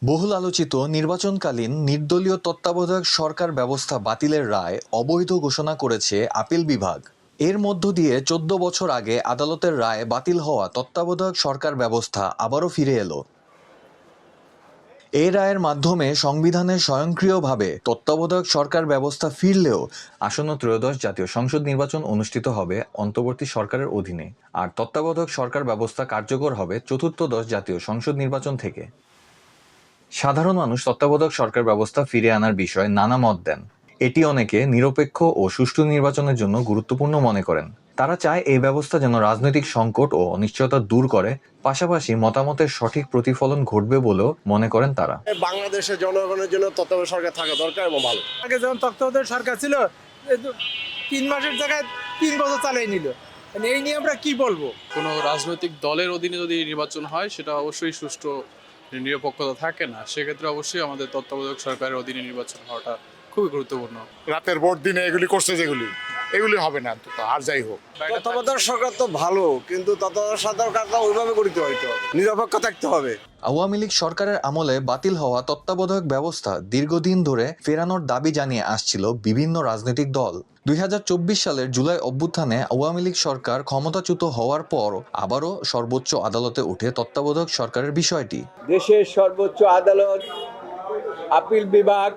বহুল আলোচিত নির্বাচনকালীন নির্দলীয় তত্ত্বাবধায়ক সরকার ব্যবস্থা বাতিলের রায় অবৈধ ঘোষণা করেছে আপিল বিভাগ। এর মধ্য দিয়ে ১৪ বছর আগে আদালতের রায় বাতিল হওয়া তত্ত্বাবধায়ক সরকার ব্যবস্থা আবারও ফিরে এলো। এই রায়ের মাধ্যমে সংবিধানে স্বয়ংক্রিয়ভাবে তত্ত্বাবধায়ক সরকার ব্যবস্থা ফিরলেও আসন্ন ত্রয়োদশ জাতীয় সংসদ নির্বাচন অনুষ্ঠিত হবে অন্তর্বর্তী সরকারের অধীনে, আর তত্ত্বাবধায়ক সরকার ব্যবস্থা কার্যকর হবে চতুর্থদশ জাতীয় সংসদ নির্বাচন থেকে। সাধারণ মানুষ তত্ত্বাবধায়ক সরকার ব্যবস্থা ফিরিয়ে আনার বিষয়ে নানা মত দেন। এটি অনেকে নিরপেক্ষ ও সুষ্ঠু নির্বাচনের জন্য গুরুত্বপূর্ণ মনে করেন। তারা চায় এই ব্যবস্থা যেন রাজনৈতিক সংকট ও অনিশ্চয়তা দূর করে, পাশাপাশি মতামতের সঠিক প্রতিফলন ঘটবে বলেও মনে করেন তারা। বাংলাদেশের জনগণের জন্য তত্ত্বাবধায়ক সরকার থাকা দরকার এবং ভালো। আগে যখন তত্ত্বাবধায়ক সরকার ছিল 3 মাসের জায়গায় 3 বছর চালিয়ে নিল। এই নিয়ে আমরা কি বলবো? কোনো রাজনৈতিক দলের অধীনে যদি নির্বাচন হয় সেটা অবশ্যই সুষ্ঠু নিরপেক্ষতা থাকে না। সেক্ষেত্রে অবশ্যই আমাদের তত্ত্বাবধায়ক সরকারের অধীনে নির্বাচন হওয়াটা খুবই গুরুত্বপূর্ণ। রাতের ভোট দিনে এগুলি করছে, এগুলি হবে না অন্তত, আর যাই হোক। তত্ত্বাবধায়ক সরকার তো ভালো, কিন্তু তত্ত্বাবধায়ক সরকারটা ওইভাবে গঠিত হইতে হবে, নিরপেক্ষ থাকতে হবে। আওয়ামী লীগ সরকারের আমলে বাতিল হওয়া তত্ত্বাবধায়ক ব্যবস্থা দীর্ঘদিন ধরে ফেরানোর দাবি জানিয়ে আসছিল বিভিন্ন রাজনৈতিক দল। ২০২৪ সালের জুলাই অভ্যুত্থানে আওয়ামী লীগ সরকার ক্ষমতাচ্যুত হওয়ার পর আবারও সর্বোচ্চ আদালতে ওঠে তত্ত্বাবধায়ক সরকারের বিষয়টি। দেশের সর্বোচ্চ আদালত আপিল বিভাগ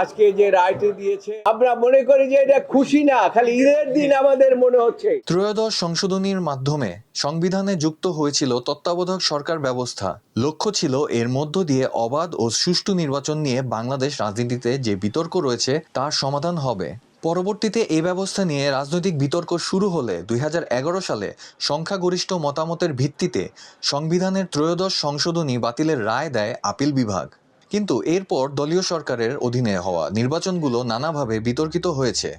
আজকে যে রায়টি দিয়েছে, আমরা মনে করি যে এটা খুশি না, খালি ঈদের দিন আমাদের মনে হচ্ছে। ত্রয়োদশ সংশোধনীর মাধ্যমে সংবিধানে যুক্ত হয়েছিল তত্ত্বাবধায়ক সরকার ব্যবস্থা। লক্ষ্য ছিল এর মধ্য দিয়ে অবাধ ও সুষ্ঠু নির্বাচন নিয়ে বাংলাদেশ রাজনীতিতে যে বিতর্ক রয়েছে তার সমাধান হবে। পরবর্তীতে এই ব্যবস্থা নিয়ে রাজনৈতিক বিতর্ক শুরু হলে ২০১১ সালে সংখ্যাগরিষ্ঠ মতামতের ভিত্তিতে সংবিধানের ত্রয়োদশ সংশোধনী বাতিলের রায় দেয় আপিল বিভাগ। কিন্তু এরপর দলীয় সরকারের অধীনে হওয়া নির্বাচনগুলো নানাভাবে বিতর্কিত হয়েছে।